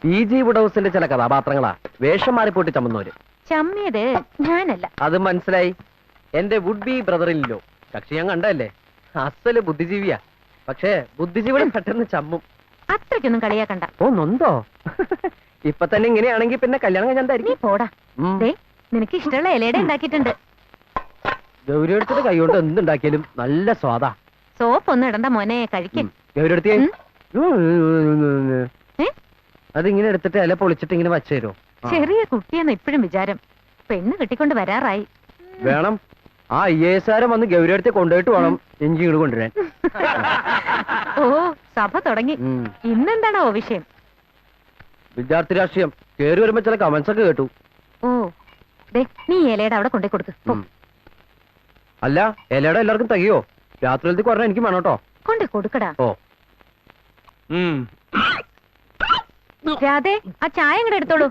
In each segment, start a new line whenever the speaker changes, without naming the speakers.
PG വുഡൌസിന്റെ ചില കഥാപാത്രങ്ങളാ വേഷം മാറിപ്പോട്ടി ചമ്മുന്നവര്.
ചമ്മിയത് ഞാനല്ല.
അത് മനസ്സിലായി. എന്റെ വുഡ് ബി ബ്രദറിലോ കക്ഷി ഞാൻ കണ്ടല്ലേ, അസല് ബുദ്ധിജീവിയാ. പക്ഷേ ബുദ്ധിജീവികൾ പെട്ടെന്ന് ചമ്മും.
അത്രയ്ക്കൊന്നും കളിയാക്കണ്ട.
ഓ നൊന്തോ? ഇപ്പൊ തന്നെ ഇങ്ങനെയാണെങ്കിൽ പിന്നെ കല്യാണം കഴിഞ്ഞായിരിക്കും.
നീ പോടാ. നിനക്ക് ഇഷ്ടമുള്ള ഇലയുടെ ഉണ്ടാക്കിയിട്ടുണ്ട്.
ഗൗരി എടുത്തിട്ട് കൈകൊണ്ട് എന്തുണ്ടാക്കിയാലും നല്ല സ്വാദാ.
സോപ്പ് ഒന്നും ഇടണ്ട മോനെ, കഴിക്കും.
ഗൗരി എടുത്തേ അതിങ്ങനെ എടുത്തിട്ട് ഇല പൊളിച്ചിട്ട് ഇങ്ങനെ വച്ചു തരുമോ?
ചെറിയ കുട്ടിയെന്ന് ഇപ്പോഴും വിചാരം. പെണ്ണ് കെട്ടിക്കൊണ്ട് വരാറായി.
വേണം. ആ IAS വന്ന് ഗൗരി അടുത്ത് കൊണ്ടുപോയിട്ട് വേണം എനിക്ക് ഇങ്ങോട്ട് കൊണ്ടുവരാൻ.
ഓ സഭ തുടങ്ങി. ഇന്നെന്താണോ വിഷയം?
വിദ്യാർത്ഥി രാഷ്ട്രീയം. കേറി വരുമ്പോ ചില കമന്റ്സ് ഒക്കെ കേട്ടു.
ഓ നീ ഇലയുടെ അവിടെ കൊണ്ടേ കൊടുക്ക്.
അല്ല ഇലയുടെ എല്ലാവർക്കും തകയോ? രാത്രിയിലത്തേക്ക് പറഞ്ഞാൽ എനിക്ക് വേണം കേട്ടോ.
കൊണ്ടേ കൊടുക്കടാ.
ഓ
രാധേ, ആ ചായ ഇങ്ങടെ എടുത്തോളൂ.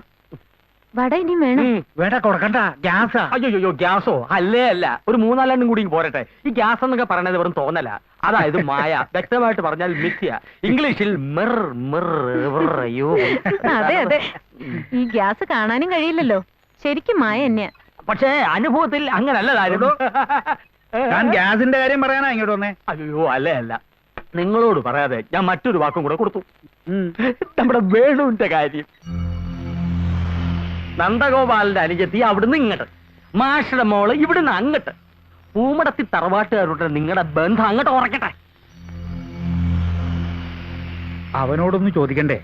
വട ഇനി വേണം.
വേണ്ട കൊടുക്കണ്ട. ഗ്യാസാ.
അയ്യോ ഗ്യാസോ? അല്ലേ അല്ല, ഒരു 3-4 കൂടി പോരട്ടെ. ഈ ഗ്യാസ് എന്നൊക്കെ പറയണത് വെറും തോന്നല. അതായത് മായ. വ്യക്തമായിട്ട് പറഞ്ഞാൽ മിഥ്യ. ഇംഗ്ലീഷിൽ
അതെ അതെ, ഈ ഗ്യാസ് കാണാനും കഴിയില്ലല്ലോ. ശരിക്കും മായ തന്നെയാ.
പക്ഷേ അനുഭവത്തിൽ അങ്ങനല്ലതായിരുന്നു.
ഞാൻ ഗ്യാസിന്റെ കാര്യം പറയാനാ ഇങ്ങോട്ട് വന്നേ.
അയ്യോ അല്ലേ അല്ല, നിങ്ങളോട് പറയാതെ ഞാൻ മറ്റൊരു വാക്കും കൂടെ കൊടുത്തു. നമ്മുടെ വേണുവിന്റെ കാര്യം. നന്ദഗോപാലിന്റെ അനുജത്തി അവിടുന്ന് ഇങ്ങോട്ട്, മാഷയുടെ മോള് ഇവിടുന്ന് അങ്ങോട്ട്. പൂമടത്തി തറവാട്ടുകാരുടെ നിങ്ങളുടെ ബന്ധം അങ്ങോട്ട് ഉറക്കട്ടെ.
അവനോടൊന്ന് ചോദിക്കണ്ടേ?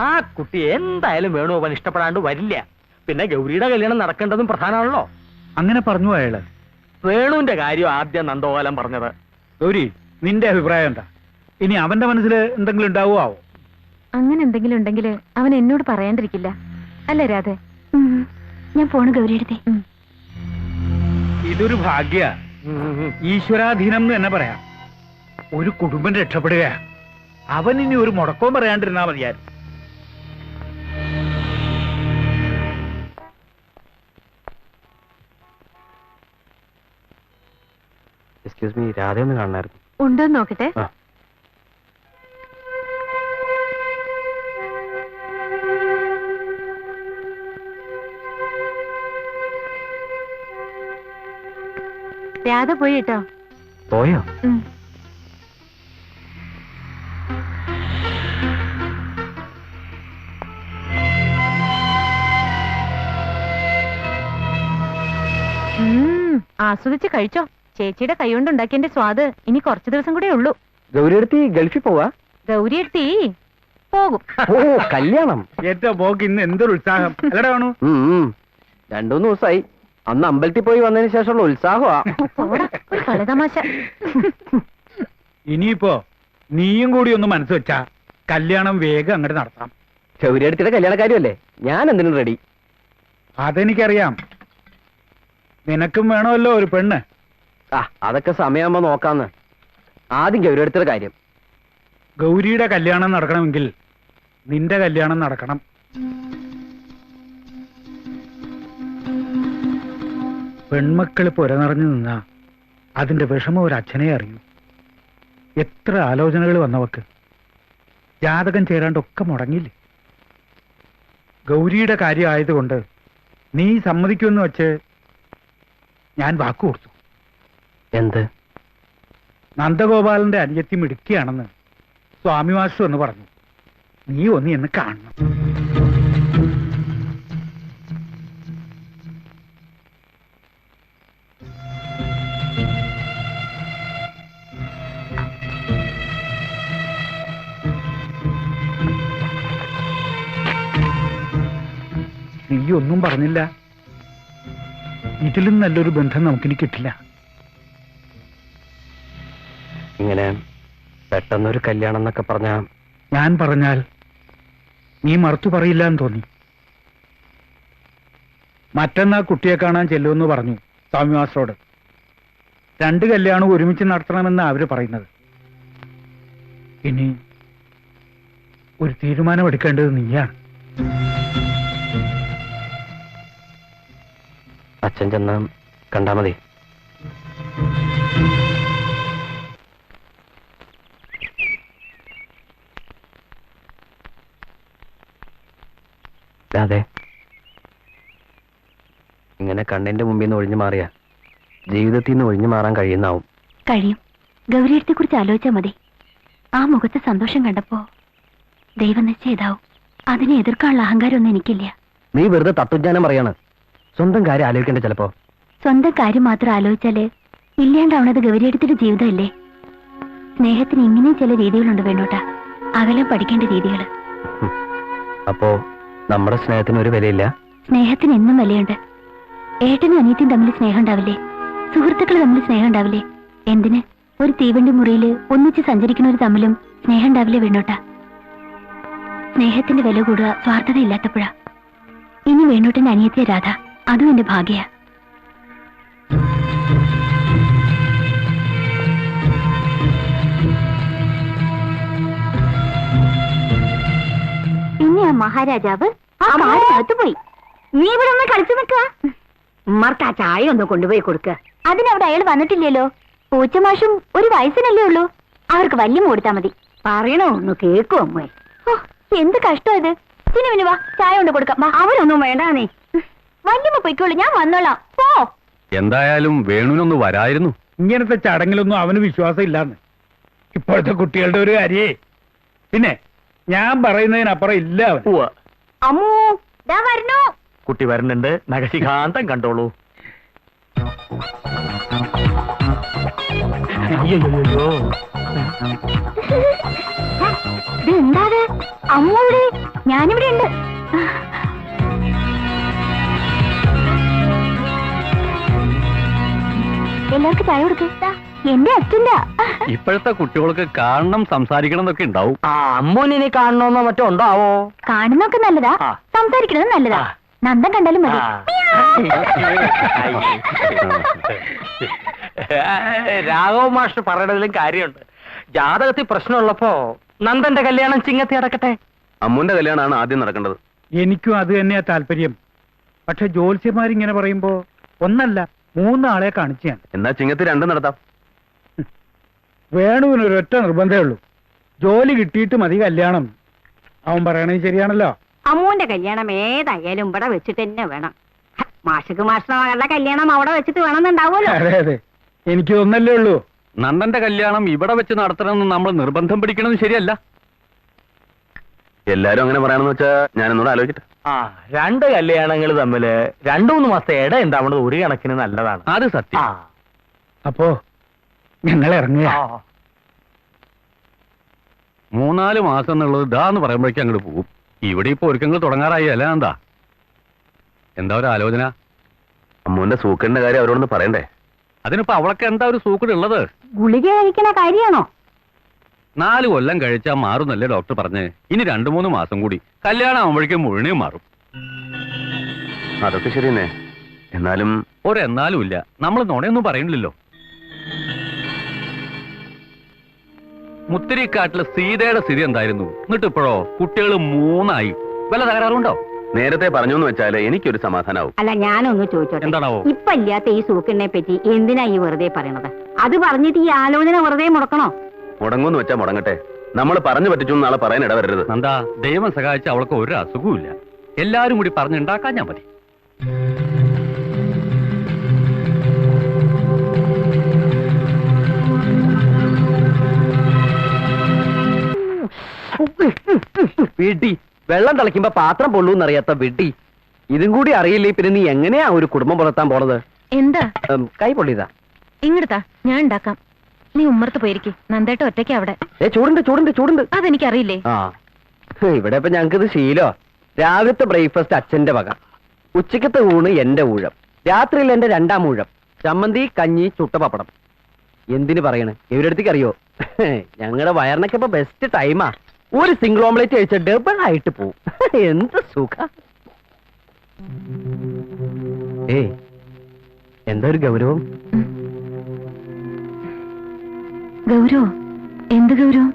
ആ കുട്ടി എന്തായാലും വേണുഗോപാൽ ഇഷ്ടപ്പെടാണ്ട് വരില്ല. പിന്നെ ഗൗരിയുടെ കല്യാണം നടക്കേണ്ടതും പ്രധാനമാണല്ലോ.
അങ്ങനെ പറഞ്ഞു അയാള്.
വേണുവിന്റെ കാര്യം ആദ്യം നന്ദഗോപാലൻ പറഞ്ഞത്.
ഗൗരി, നിന്റെ അഭിപ്രായം എന്താ? ഇനി അവന്റെ മനസ്സിൽ എന്തെങ്കിലും ഉണ്ടാവോ?
അങ്ങനെ എന്തെങ്കിലും ഉണ്ടെങ്കിൽ അവൻ എന്നോട് പറയാണ്ടിരിക്കില്ല. അല്ലേ രാധേ? ഞാൻ പോണു ഗൗരിയെടുത്തേ.
ഇതൊരു ഭാഗ്യ, ഈശ്വരാധീനം എന്ന് തന്നെ പറയാം. ഒരു കുടുംബം രക്ഷപ്പെടുക. അവൻ ഇനി ഒരു മുടക്കവും പറയാണ്ടിരുന്നാ മതിയായിരുന്നു.
എക്സ്ക്യൂസ് മീ, രാധ ഒന്ന് കാണണമായിരുന്നു.
ഉണ്ടോന്ന് നോക്കട്ടെ. രാധ പോയി കേട്ടോ.
പോയോ?
ആസ്വദിച്ച് കഴിച്ചോ. ചേച്ചിയുടെ കൈകൊണ്ട് ഉണ്ടാക്കിയതിന്റെ സ്വാദ് ഇനി കുറച്ചു ദിവസം കൂടെ ഉള്ളൂ.
ഗൗരി എടുത്തി ഗൾഫിൽ പോവാ?
ഗൗരി എടുത്തി പോകും.
ഓ കല്യാണം.
ഏറ്റവും പോക്ക് ഇന്ന് എന്തൊരു ഉത്സാഹം അല്ലടാ വേണു.
2-3 ദിവസമായി. അന്ന് അമ്പലത്തിൽ പോയി വന്നതിന് ശേഷമുള്ള ഉത്സാഹമാ.
കളിതമാശ.
ഇനിയിപ്പോ നീയും കൂടി ഒന്ന് മനസ്സ് വെച്ചാ കല്യാണം വേഗം അങ്ങോട്ട് നടത്താം.
ഗൗരി എടുത്തിട്ട് കല്യാണക്കാരിയല്ലേ, ഞാൻ എന്തിനും റെഡി.
അതെനിക്കറിയാം. നിനക്കും വേണമല്ലോ ഒരു പെണ്ണ്.
അതൊക്കെ സമയമാകുമ്പോ നോക്കാന്ന്. ആദ്യം ഗൗരി എടുത്തിട്ട് കാര്യം.
ഗൗരിയുടെ കല്യാണം നടക്കണമെങ്കിൽ നിന്റെ കല്യാണം നടക്കണം. പെൺമക്കള് പുരനിറഞ്ഞു നിന്നാ അതിന്റെ വിഷമം ഒരു അച്ഛനെ അറിയൂ. എത്ര ആലോചനകൾ വന്നവക്ക്. ജാതകം ചേരാണ്ടൊക്കെ മുടങ്ങിയില്ലേ. ഗൗരിയുടെ കാര്യം ആയതുകൊണ്ട് നീ സമ്മതിക്കുമെന്ന് വെച്ച് ഞാൻ വാക്കു കൊടുത്തു.
എന്ത്?
നന്ദഗോപാലന്റെ അനുജത്തി മിടുക്കിയാണെന്ന് സ്വാമി മാസ്റ്റർ എന്ന് പറഞ്ഞു. നീ ഒന്ന് എന്ന് കാണണം. നീ ഒന്നും പറഞ്ഞില്ല. ഇതിലും നല്ലൊരു ബന്ധം നമുക്കിനി കിട്ടില്ല.
ഇങ്ങനെ പെട്ടെന്നൊരു കല്യാണം എന്നൊക്കെ പറഞ്ഞാ
ഞാൻ പറഞ്ഞാൽ നീ മറുത്തു പറയില്ല എന്ന് തോന്നി. മറ്റന്നാ കുട്ടിയെ കാണാൻ ചെല്ലുമെന്ന് പറഞ്ഞു സ്വാമി മാസ്റ്ററോട്. 2 കല്യാണം ഒരുമിച്ച് നടത്തണമെന്ന് അവര് പറയുന്നത്. ഇനി ഒരു തീരുമാനമെടുക്കേണ്ടത് നീയാണ്.
അച്ഛൻ ചെന്ന് കണ്ടാ മതി. അതെ, ഇങ്ങനെ കണ്ണിന്റെ മുമ്പിൽ നിന്ന് ഒഴിഞ്ഞു മാറിയ ജീവിതത്തിൽ നിന്ന് ഒഴിഞ്ഞു മാറാൻ കഴിയുന്നാവും.
കഴിയും. ഗൗരിയത്തെ കുറിച്ച് ആലോചിച്ചാൽ മതി. ആ മുഖത്തെ സന്തോഷം കണ്ടപ്പോ ദൈവം നിശ്ചയിതാവും. അതിനെ എതിർക്കാനുള്ള അഹങ്കാരമൊന്നും എനിക്കില്ല.
നീ വെറുതെ തത്വജ്ഞാനം പറയാണ്. സ്വന്തം കാര്യം ആലോചിക്കണ്ടേ ചിലപ്പോ?
സ്വന്തം കാര്യം മാത്രം ആലോചിച്ചാല് ഇല്ലാണ്ടാവണത് ഗൗരിയത്തിന്റെ ജീവിതമല്ലേ. സ്നേഹത്തിന് ഇങ്ങനെയും ചില രീതികളുണ്ട് വേണോട്ടാ, അകലം പഠിക്കേണ്ട രീതികൾ.
അപ്പോ നമ്മുടെ സ്നേഹത്തിന് ഒരു വിലയില്ല?
സ്നേഹത്തിന് എന്നും വിലയുണ്ട്. ഏട്ടനും അനിയത്തിയും തമ്മിൽ സ്നേഹം ഉണ്ടാവില്ലേ? സുഹൃത്തുക്കൾ തമ്മിൽ സ്നേഹം ഉണ്ടാവില്ലേ? എന്തിന് ഒരു തീവണ്ടി മുറിയില് ഒന്നിച്ച് സഞ്ചരിക്കുന്നവർ തമ്മിലും സ്നേഹം ഉണ്ടാവില്ലേ വേണോട്ടാ? സ്നേഹത്തിന്റെ വില കൂടുക സ്വാർത്ഥത ഇല്ലാത്തപ്പോഴാ. ഇനി വേണോട്ടന്റെ അനിയത്തിയ രാധ, അതും എന്റെ ഭാഗ്യ. പിന്നെ ആ മഹാരാജാവ് ആ കാടിനകത്ത് പോയി. നീ ഇവിടെ ഒന്ന് കളിച്ചു നിൽക്കുക. ഉമ്മർക്ക് ആ ചായ ഒന്ന് കൊണ്ടുപോയി കൊടുക്ക. അതിനവിടെ അയാൾ വന്നിട്ടില്ലല്ലോ. പൂച്ചമാഷും ഒരു വയസ്സിനല്ലേ ഉള്ളൂ. അവർക്ക് വല്യം കൊടുത്താ മതി. പറയണോ ഒന്ന് കേക്കോ അമ്മേ. എന്ത് കഷ്ടം ഇത്. ചിനുവിന് വാ, ചായ കൊണ്ട് കൊടുക്കാം. അവരൊന്നും വേണ്ടാന്നേ. വല്യമ്മ പൊയ്ക്കോളൂ, ഞാൻ വന്നോളാം. പോ.
എന്തായാലും വേണുവിനൊന്ന് വരായിരുന്നു.
ഇങ്ങനത്തെ ചടങ്ങിലൊന്നും അവന് വിശ്വാസം ഇല്ലാന്ന് ഇപ്പോഴത്തെ കുട്ടികളുടെ ഒരു കാര്യേ. പിന്നെ ഞാൻ പറയുന്നതിനപ്പുറം ഇല്ല അവൻ.
ഉവ്വ.
അമ്മൂ ദാ വരണോ.
കുട്ടി വരുന്നുണ്ട്, നഖശിഖാന്തം കണ്ടോളൂ. അയ്യോ,
ഇതെന്താത്? അമ്മ ഇവിടെ, ഞാനിവിടെ ഉണ്ട്. എല്ലാവർക്കും ചായ കൊടുക്ക. എന്റെ അച്ഛൻ്റെ.
ഇപ്പോഴത്തെ കുട്ടികൾക്ക് കാണണം, സംസാരിക്കണം എന്നൊക്കെ ഉണ്ടാവും.
ആ അമ്മൂനിനെ കാണണമെന്നോ മറ്റോ ഉണ്ടാവോ?
കാണുന്നൊക്കെ നല്ലതാ,
ആ.
സംസാരിക്കണത് നല്ലതാ.
ആ.
നന്ദൻ കണ്ടാലും മതി.
രാഘവ മാഷ് പറയണതിലും കാര്യമുണ്ട്. ജാതകത്തിൽ പ്രശ്നമുള്ളപ്പോ നന്ദന്റെ കല്യാണം ചിങ്ങത്തി അടക്കട്ടെ.
അമ്മുന്റെ കല്യാണമാണ് ആദ്യം നടക്കേണ്ടത്.
എനിക്കും അത് തന്നെയാ താല്പര്യം. പക്ഷെ ജ്യോത്സ്യന്മാരിങ്ങനെ പറയുമ്പോ ഒന്നല്ല 3 ആളെ കാണിച്ചു ഞാൻ.
എന്നാ ചിങ്ങത്തി 2 നടത്താം.
വേണുവിന് ഒരൊറ്റ നിർബന്ധമേ ഉള്ളൂ, ജോലി കിട്ടിയിട്ട് മതി കല്യാണം. അവൻ പറയണത് ശരിയാണല്ലോ.
അമ്മൂന്റെ കല്യാണം ഏതായാലും ഇവിടെ വെച്ചിട്ട് തന്നെ വേണം. മാഷക്ക് മാഷിന്റെ മകളുടെ കല്യാണം അവിടെ വെച്ചിട്ട് വേണമെന്നുണ്ടാവുമല്ലോ.
അതെ അതെ, എനിക്ക് ഒന്നല്ലേ ഉള്ളൂ.
നന്ദന്റെ കല്യാണം ഇവിടെ വെച്ച് നടത്തണമെന്ന് നമ്മൾ നിർബന്ധം പിടിക്കണത് ശരിയല്ല. എല്ലാരും അങ്ങനെ പറയാണെന്ന് വെച്ചാ ഞാൻ എന്നോട് ആലോചിക്കട്ടെ.
ആ 2 കല്യാണങ്ങൾ തമ്മില് 2-3 മാസത്തെ ഇട ഉണ്ടാവുന്നത് ഒരു കണക്കിന് നല്ലതാണ്.
അത് സത്യം.
അപ്പോ ഞങ്ങൾ ഇറങ്ങുക.
3-4 മാസം എന്നുള്ളത് ഇതാന്ന് പറയുമ്പോഴേക്കും അങ്ങോട്ട് പോകും. ഇവിടെ ഇപ്പൊ ഒരുക്കങ്ങൾ തുടങ്ങാറായി അല്ല? എന്താ ഒരു ആലോചന?
അമ്മുവിന്റെ സൂക്കറിന്റെ കാര്യം അവരോടൊന്ന് പറയണ്ടേ?
അതിനിപ്പോ അവളൊക്കെ എന്താ ഒരു സൂക്കട് ഉള്ളത്?
ഗുളിക കഴിക്കണ കാര്യമാണോ?
4 കൊല്ലം കഴിച്ചാൽ മാറുന്നല്ലേ ഡോക്ടർ പറഞ്ഞ്. ഇനി 2-3 മാസം കൂടി കല്യാണം ആവുമ്പോഴേക്കും മുഴുവനും മാറും.
അതൊക്കെ ശരി തന്നെ. എന്നാലും
ഒരെന്നാലും ഇല്ല. നമ്മൾ നുണയൊന്നും പറയണില്ലല്ലോ. മുത്തിരിക്കാട്ടിലെ സീതയുടെ സ്ഥിതി എന്തായിരുന്നു? എന്നിട്ട് ഇപ്പോഴോ കുട്ടികൾ 3 വല്ല തകരാറുണ്ടോ?
നേരത്തെ പറഞ്ഞു എന്ന് വെച്ചാല് എനിക്കൊരു സമാധാനാവും.
അല്ല, ഞാനൊന്ന് ചോദിച്ചോട്ടെ.
എന്താണാവോ?
ഇപ്പൊ ഇല്ലാത്ത ഈ സൂക്കറിനെ പറ്റി എന്തിനാ ഈ വെറുതെ പറയണത്? അത് പറഞ്ഞിട്ട് ഈ ആലോചന വെറുതെ മുടക്കണോ?
മുടങ്ങുമെന്ന് വെച്ചാ മുടങ്ങട്ടെ. നമ്മൾ പറഞ്ഞു പറ്റിച്ചു നാളെ പറയാൻ ഇടവരരുത്.
നന്ദാ, ദൈവം സഹായിച്ച അവൾക്ക് ഒരു അസുഖവും ഇല്ല. എല്ലാരും കൂടി പറഞ്ഞുണ്ടാക്കാൻ ഞാൻ മതി.
വിഡി, വെള്ളം തിളയ്ക്കുമ്പോ പാത്രം പൊള്ളൂന്നറിയാത്ത വിഡി. ഇതും കൂടി അറിയില്ലേ പിന്നെ നീ എങ്ങനെയാ ഒരു കുടുംബം പുലർത്താൻ പോണത്?
എന്താ?
കൈ പൊള്ളിയതാ.
ഇങ്ങടുത്താ, ഞാൻ ഉണ്ടാക്കാം. നീ ഉമ്മർത്ത് പോയിരിക്കും. നന്ദേട്ട ഒറ്റയ്ക്ക് അവിടെ.
ചൂടുണ്ട് ചൂടുണ്ട് ചൂടുണ്ട്.
അതെനിക്കറിയില്ലേ.
ആ, ഇവിടെ ഇപ്പൊ ഞങ്ങക്കിത് ശീലോ. രാവിലത്തെ ബ്രേക്ക്ഫാസ്റ്റ് അച്ഛന്റെ വക, ഉച്ചക്കത്തെ ഊണ് എന്റെ ഊഴം, രാത്രിയിൽ എന്റെ 2ാം ഊഴം. ചമ്മന്തി, കഞ്ഞി, ചുട്ട പപ്പടം. എന്തിനു പറയണ്, ഇവരടുത്തേക്ക് അറിയോ? ഞങ്ങളുടെ വയറിനൊക്കെ ഇപ്പൊ ബെസ്റ്റ് ടൈമാ. ഒരു സിംഗിൾ ഓംലേറ്റ് കഴിച്ച ഡബിൾ ആയിട്ട് പോവും. എന്ത് സുഖ. ഏയ്, എന്താ ഒരു ഗൗരവം?
ഗൗരവം? എന്ത് ഗൗരവം?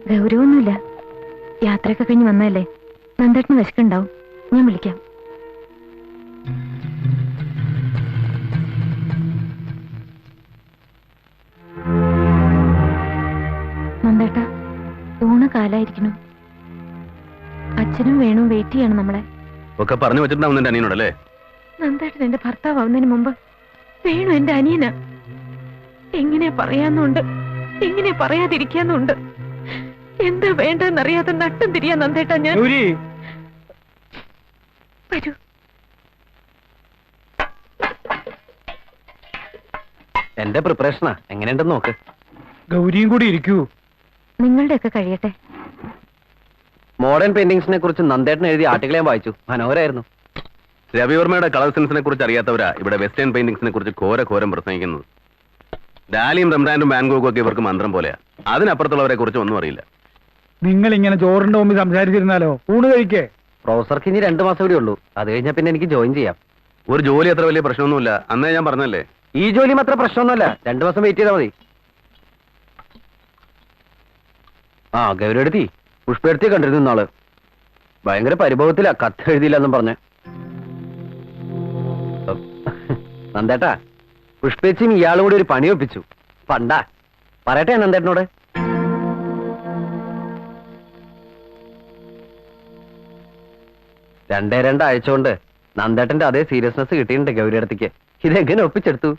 ഗൗരവൊന്നുമില്ല. യാത്രയൊക്കെ കഴിഞ്ഞ് വന്നല്ലേ, നന്ദേട്ടന് വിശക്കുണ്ടാവും. ഞാൻ വിളിക്കാം. നന്ദേട്ട, ഊണ് കാലായിരിക്കണം. അച്ഛനും വേണു വെയിറ്റ് ചെയ്യണം നമ്മളെ.
ഒക്കെ പറഞ്ഞു വെച്ചിട്ടുണ്ടാവും നിന്റെ അനിയനോടല്ലേ?
നന്ദേട്ടൻ എന്റെ ഭർത്താവുന്നതിന് മുമ്പ് വേണു എന്റെ അനിയനാ. എങ്ങനെ പറയാന്നുണ്ട്, എങ്ങനെ പറയാതിരിക്കാന്നുണ്ട്. എന്താ വേണ്ടെന്നറിയാതെ നട്ടും തിരിയാ നന്ദേട്ടാ ഞാൻ.
ഗൗരി,
വരൂ.
എന്റെ പ്രിപ്പറേഷനാ, എങ്ങനെയുണ്ടെന്ന് നോക്ക്.
ഗൗരിയും കൂടി ഇരിക്കൂ.
നിങ്ങളുടെയൊക്കെ കഴിയട്ടെ.
മോഡേൺ പെയിന്റിങ്സിനെ കുറിച്ച് നന്ദേട്ടൻ എഴുതിയ ആർട്ടിക്കിൾ ഞാൻ വായിച്ചു, മനോഹരായിരുന്നു.
രവിവർമ്മയുടെ കളർ സെൻസിനെ കുറിച്ച് അറിയാത്തവരാ ഇവിടെ വെസ്റ്റേൺ പെയിന്റിങ്സിനെ കുറിച്ച് ഘോരം പ്രസംഗിക്കുന്നത്. ഡാലിയും റംബ്രാൻഡും വാൻഗോഗും ഒക്കെ ഇവർക്ക് മന്ത്രം പോലെയാ. അതിനപ്പുറത്തുള്ളവരെ കുറിച്ച് ഒന്നും അറിയില്ല.
നിങ്ങൾ ഇങ്ങനെ ചോറിന്റെ മുമ്പിൽ സംസാരിച്ചിരുന്നാലോ? ഊണ് കഴിക്കേ.
പ്രൊഫസർക്ക് ഇനി 2 മാസം കൂടി ഉള്ളൂ. അത് കഴിഞ്ഞാൽ പിന്നെ എനിക്ക് ജോയിൻ ചെയ്യാം.
ഒരു ജോലി അത്ര വലിയ പ്രശ്നമൊന്നുമില്ല. അന്നേ ഞാൻ പറഞ്ഞല്ലേ.
ഈ ജോലിയും അത്ര പ്രശ്നമൊന്നുമല്ല. 2 മാസം വെയിറ്റ് ചെയ്താൽ മതി. ആ ഗൗരിയെടുത്തി പുഷ്പെടുത്തി കണ്ടിരുന്നു ഇന്നാള്. ഭയങ്കര പരിഭവത്തിലാ, കത്ത് എഴുതിയില്ലെന്നും പറഞ്ഞ്. നന്ദേട്ടാ, പുഷ്പേച്ചിയും ഇയാളും കൂടി ഒരു പണി ഒപ്പിച്ചു. പണ്ടാ പറയട്ടെ നന്ദേട്ടനോട്. രണ്ടാഴ്ച കൊണ്ട് നന്ദേട്ടന്റെ അതേ സീരിയസ്നെസ് കിട്ടിയിട്ടുണ്ട് ഗൗരിയടത്തേക്ക്. ഇതെങ്ങനെ ഒപ്പിച്ചെടുത്തു?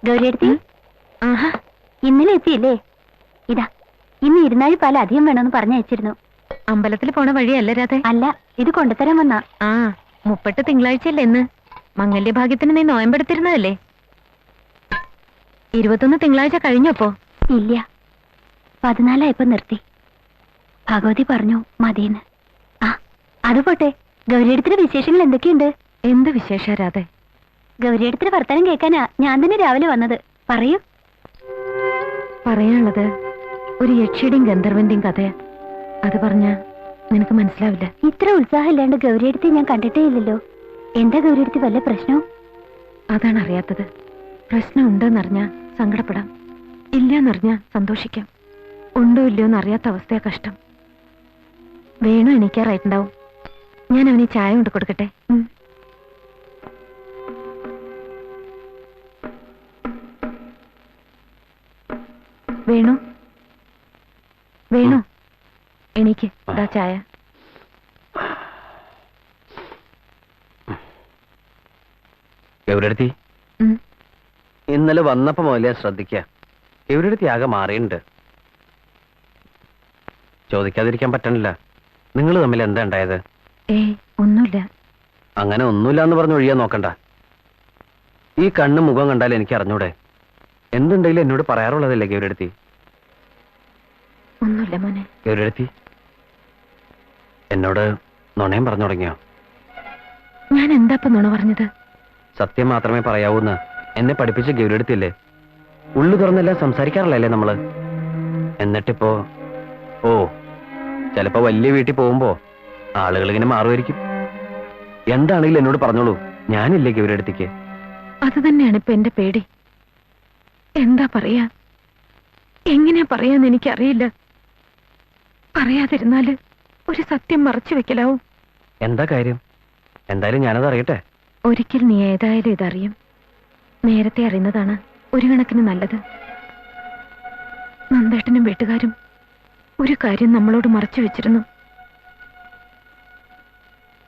ഗൗരിയെടുത്തി, ആഹാ, ഇന്നലെ എത്തിയില്ലേ? ഇതാ, ഇന്ന് 2 പാല് അധികം വേണമെന്ന് പറഞ്ഞയച്ചിരുന്നു. അമ്പലത്തിൽ പോണ വഴിയല്ല രാധേ? അല്ല, ഇത് കൊണ്ടുതരാൻ വന്നാ. ആ, 30 തിങ്കളാഴ്ചയല്ലേ ഇന്ന്? മംഗല്യഭാഗ്യത്തിന് നീ നോയമ്പെടുത്തിരുന്നതല്ലേ? 21 തിങ്കളാഴ്ച കഴിഞ്ഞപ്പോ? ഇല്ല, 14 നിർത്തി. ഭഗവതി പറഞ്ഞു മതിയെന്ന്. ആ, അത് പോട്ടെ, ഗൗരിയടത്തിന്റെ വിശേഷങ്ങൾ എന്തൊക്കെയുണ്ട്? എന്ത് വിശേഷ രാധേ? ഗൗരിയടത്തിന്റെ വർത്തമാനം കേൾക്കാനാ ഞാൻ തന്നെ രാവിലെ വന്നത്. പറയൂ. പറയാനുള്ളത് ഒരു യക്ഷിയുടെയും ഗന്ധർവന്റെയും കഥയാ. അത് പറഞ്ഞ നിനക്ക് മനസ്സിലാവില്ല. ഇത്ര ഉത്സാഹം ഇല്ലാണ്ട് ഗൗരിയടത്തി ഞാൻ കണ്ടിട്ടേ ഇല്ലല്ലോ. എന്താ ഗൗരിയടത്തി വല്ല പ്രശ്നവും? അതാണ് അറിയാത്തത്. പ്രശ്നം ഉണ്ടെന്നറിഞ്ഞാ സങ്കടപ്പെടാം, ഇല്ലെന്നറിഞ്ഞാ സന്തോഷിക്കാം. ഉണ്ടോ ഇല്ലയോ എന്നറിയാത്ത അവസ്ഥയാ കഷ്ടം. വേണു എണീക്കാറായിട്ടുണ്ടാവും. ഞാൻ അവന് ചായ കൊണ്ട് കൊടുക്കട്ടെ? വേണു, വേണു, എണീക്ക്, ദാ ചായ.
ഗൗരിയടത്തി, ഇന്നലെ വന്നപ്പോ മുതലേ ശ്രദ്ധിക്കുക, ഗൗരിയടത്തി ആകെ മാറിയിട്ടുണ്ട്. ചോദിക്കാതിരിക്കാൻ പറ്റണില്ല. നിങ്ങൾ തമ്മിൽ എന്താ ഉണ്ടായത്?
ഒന്നുമില്ല.
അങ്ങനെ ഒന്നുമില്ല എന്ന് പറഞ്ഞ് ഒഴിയാൻ നോക്കണ്ട. ഈ കണ്ണും മുഖം കണ്ടാൽ എനിക്ക് അറിഞ്ഞൂടെ? എന്തുണ്ടെങ്കിലും എന്നോട് പറയാറുള്ളതല്ലേ ഗൗരിയടത്തി?
ഒന്നുമില്ല മോനെ.
ഗൗരിയടത്തി, എന്നോട് നുണയം പറഞ്ഞു തുടങ്ങിയോ?
ഞാൻ എന്താ ഇപ്പൊ നുണ പറഞ്ഞത്?
സത്യം മാത്രമേ പറയാവൂന്ന് എന്നെ പഠിപ്പിച്ച ഗൗരിയടത്തിയല്ലേ? ഉള്ളു തുറന്നെല്ലാം സംസാരിക്കാറില്ലല്ലേ നമ്മള്? എന്നിട്ടിപ്പോ ചിലപ്പോ വലിയ വീട്ടിൽ പോകുമ്പോ ആളുകൾ ഇങ്ങനെ മാറുമായിരിക്കും. എന്താണെങ്കിലും എന്നോട് പറഞ്ഞോളൂ, ഞാനില്ലേ ഗൗരിയടത്തിക്ക്?
അത് തന്നെയാണ് ഇപ്പൊ എന്റെ പേടി. എന്താ പറയാ, എങ്ങനെയാ പറയാന്ന് എനിക്കറിയില്ല. പറയാതിരുന്നാല് ഒരു സത്യം മറച്ചു വെക്കലാവും.
എന്താ കാര്യം? എന്തായാലും ഞാനത് അറിയട്ടെ.
ഒരിക്കൽ നീ ഏതായാലും ഇതറിയും. നേരത്തെ അറിയുന്നതാണ് ഒരു കണക്കിന് നല്ലത്. നന്ദേട്ടനും വീട്ടുകാരും ഒരു കാര്യം നമ്മളോട് മറച്ചു വെച്ചിരുന്നു.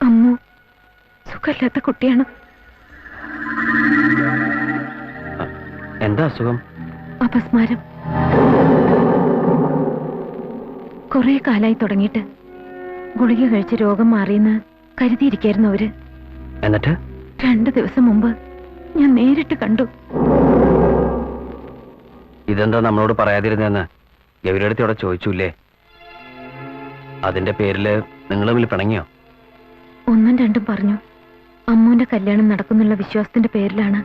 അമ്മു സുഖമില്ലാത്ത കുട്ടിയാണ്.
എന്താ അസുഖം?
അപസ്മാരം. കുറെ കാലായി തുടങ്ങിയിട്ട്. ഗുളിക കഴിച്ച് രോഗം മാറിയെന്ന് കരുതിയിരിക്കായിരുന്നു അവര്.
എന്നിട്ട്
2 ദിവസം മുമ്പ് ഞാൻ നേരിട്ട് കണ്ടു.
ഇതെന്താ നമ്മളോട് പറയാതിരുന്നെന്ന് ഗൗരിയടത്തിയോടെ ചോദിച്ചൂല്ലേ? അതിന്റെ പേരില് നിങ്ങൾ തമ്മിൽ പിണങ്ങിയോ?
1ഉം 2ഉം പറഞ്ഞു. അമ്മുവിന്റെ കല്യാണം നടക്കുന്നുള്ള വിശ്വാസത്തിന്റെ പേരിലാണ്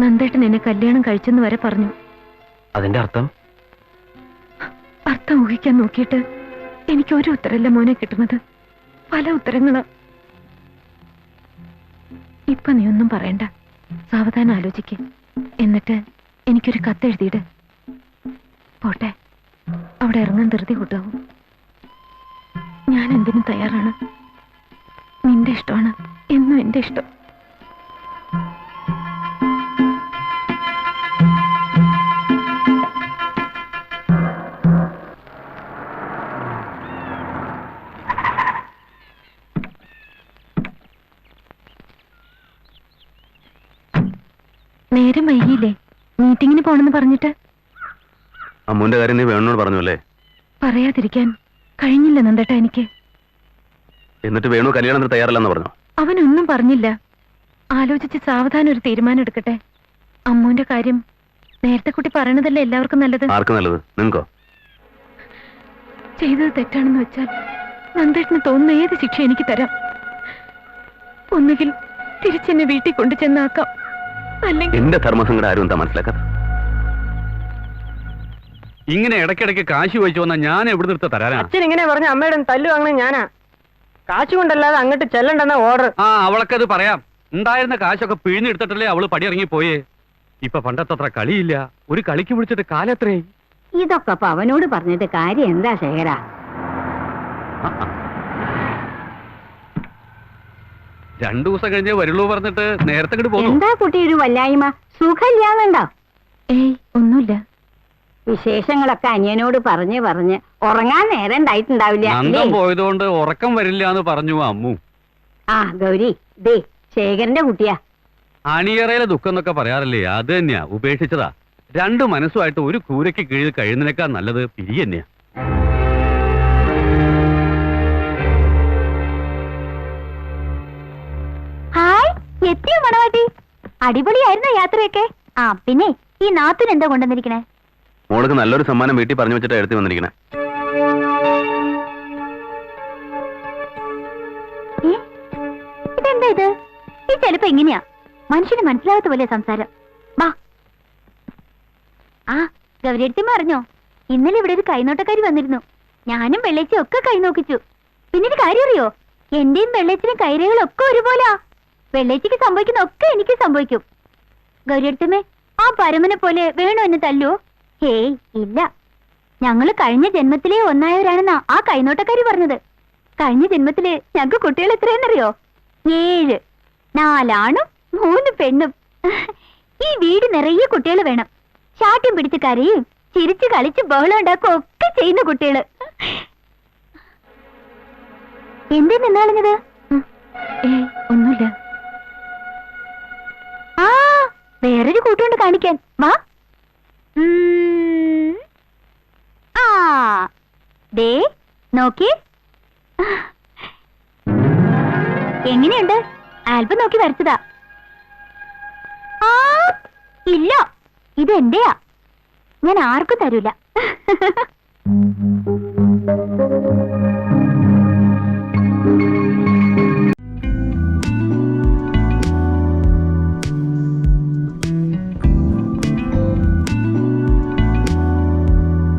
നന്ദേട്ടൻ എന്നെ കല്യാണം കഴിച്ചെന്ന് വരെ പറഞ്ഞു.
അതിന്റെ അർത്ഥം?
അർത്ഥം ഊഹിക്കാൻ നോക്കിയിട്ട് എനിക്ക് ഒരു ഉത്തരല്ല മോനെ കിട്ടുന്നത്. പല ഉത്തരങ്ങള്. ഇപ്പൊ നീ ഒന്നും പറയണ്ട, സാവധാനം ആലോചിക്ക്. എന്നിട്ട് എനിക്കൊരു കത്തെഴുതിയിട്. പോട്ടെ, അവിടെ ഇറങ്ങാൻ ധൃതി കൂട്ടാവും. ഞാൻ എന്തിനും തയ്യാറാണ്. നിന്റെ ഇഷ്ടമാണ് എന്നും എന്റെ ഇഷ്ടം. നേരം വൈകിയില്ലേ മീറ്റിങ്ങിന് പോണെന്ന് പറഞ്ഞിട്ട്?
അമ്മുവിന്റെ കാര്യം നീ വേണുനോട് പറഞ്ഞു അല്ലേ?
പറയാതിരിക്കാൻ കഴിഞ്ഞില്ല നന്ദേട്ടാ എനിക്ക്.
എന്നിട്ട് വേണു കല്യാണത്തിന് തയ്യാറല്ലെന്ന് പറഞ്ഞു.
അവനൊന്നും പറഞ്ഞില്ല. ആലോചിച്ച് സാവധാനം ഒരു തീരുമാനം എടുക്കട്ടെ. അമ്മുവിന്റെ കാര്യം നേരത്തെ കുട്ടി പറയണതല്ലേ എല്ലാവർക്കും നല്ലത്.
ആർക്ക് നല്ലത്? നിങ്ങൾക്കോ?
ചെയ്തത് തെറ്റാണെന്ന് വെച്ചാൽ നന്ദേട്ടന് തോന്നുന്ന ഏത് ശിക്ഷ എനിക്ക് തരാം. ഒന്നുകിൽ തിരിച്ചെന്നെ വീട്ടിൽ കൊണ്ടു ചെന്നാക്കാം, അല്ലെങ്കിൽ
എന്റെ ധർമ്മസങ്കടം ആരും എന്താ മനസ്സിലാക്കാത്ത?
ഇങ്ങനെ ഇടയ്ക്കിടയ്ക്ക് കാശ് ചോദിച്ചു വന്നാൽ ഞാൻ എവിടെ നിർത്ത തരാനാ?
അച്ഛൻ ഇങ്ങനെ പറഞ്ഞ അമ്മയുടെ തല്ലു വാങ്ങണ ഞാനാ. കാശ് കൊണ്ടല്ലാതെ അങ്ങോട്ട് ചെല്ലണ്ടെന്ന ഓർഡർ.
ആ, അവളൊക്കത് പറയാം. ഉണ്ടായിരുന്ന കാശൊക്കെ പിഴിഞ്ഞെടുത്തിട്ടല്ലേ അവള് പടിയിറങ്ങി പോയേ. ഇപ്പൊ പണ്ടത്തത്ര കളിയില്ല. ഒരു കളിക്ക് വിളിച്ചിട്ട് കാലത്രയായി.
ഇതൊക്കെ അപ്പൊ അവനോട് പറഞ്ഞിട്ട് കാര്യം എന്താ ശേഖര?
രണ്ടു ദിവസം കഴിഞ്ഞേ വരുള്ളൂ പറഞ്ഞിട്ട് നേരത്തെ ഇങ്ങോട്ട് പോന്നു.
എന്താ കുട്ടി ഒരു വല്ലായ്മ? സുഖമില്ലാന്നുണ്ടോ?
ഏയ് ഒന്നുമില്ല.
വിശേഷങ്ങളൊക്കെ അനിയനോട് പറഞ്ഞ് ഉറങ്ങാൻ നേരം ഉണ്ടായിട്ടുണ്ടാവില്ല.
നന്ദം പോയതുകൊണ്ട് ഉറക്കം വരില്ല എന്ന് പറഞ്ഞു അമ്മു.
ആ ഗൗരി, ദേ ശേഖരന്റെ കുട്ടിയാ.
അണിയറയിലെ ദുഃഖം എന്നൊക്കെ പറയാറില്ലേ, അത് തന്നെയാ. ഉപേക്ഷിച്ചതാ. രണ്ടു മനസ്സുമായിട്ട് ഒരു കൂരയ്ക്ക് കീഴിൽ കഴിയുന്നതിനേക്കാൾ നല്ലത് പിരി തന്നെയാ.
ഹായ്, എത്തിയോ മണവാട്ടി? അടിപൊളിയായിരുന്നോ യാത്രയൊക്കെ? ആ പിന്നെ ഈ നാത്തിന് എന്താ കൊണ്ടുവന്നിരിക്കണേ?
മോൾക്ക് നല്ലൊരു സമ്മാനം വീട്ടിൽ പറഞ്ഞു വെച്ചിട്ട് എടുത്ത് വന്നിരിക്കണേ.
ഇതെന്താ ഇത്? ഈ ചിലപ്പോ എങ്ങനെയാ മനുഷ്യന് മനസ്സിലാകാത്ത പോലെ സംസാരം. വാ. ആ ഗൗരിയടുത്തിമ്മ അറിഞ്ഞോ? ഇന്നലെ ഇവിടെ ഒരു കൈനോട്ടക്കാരി വന്നിരുന്നു. ഞാനും വെള്ളേച്ചും ഒക്കെ കൈ നോക്കിച്ചു. പിന്നെ ഒരു കാര്യം അറിയോ? എന്റെയും വെള്ളേച്ചിനും കൈരകളൊക്കെ ഒരുപോലാ. വെള്ളേച്ചിക്ക് സംഭവിക്കുന്ന ഒക്കെ എനിക്ക് സംഭവിക്കും. ഗൗരിയടുത്തമ്മേ, ആ പരമനെ പോലെ വേണോ എന്നെ തല്ലോ? ഹേയ് ഇല്ല. ഞങ്ങള് കഴിഞ്ഞ ജന്മത്തിലേ ഒന്നായവരാണെന്നാ ആ കൈനോട്ടക്കാരി പറഞ്ഞത്. കഴിഞ്ഞ ജന്മത്തില് ഞങ്ങക്ക് കുട്ടികൾ എത്രയെന്നറിയോ? 7. 4 ആണും 3 പെണ്ണും. ഈ വീട് നിറയെ കുട്ടികൾ വേണം. ശാഠ്യം പിടിച്ച് കരയും ചിരിച്ചു കളിച്ച് ബഹളം ഉണ്ടാക്കും ഒക്കെ ചെയ്യുന്ന കുട്ടികള്. എന്തേ നിന്നാളിഞ്ഞത്? ഒന്നുമില്ല. ആ വേറൊരു കൂട്ടുകൊണ്ട് കാണിക്കാൻ വാ. ആ ദേ നോക്കി. എങ്ങനെയുണ്ട്? ആൽബം നോക്കി വരച്ചതാ. ആ ഇല്ല, ഇത് എന്റെയാ. ഞാൻ ആർക്കും തരൂല.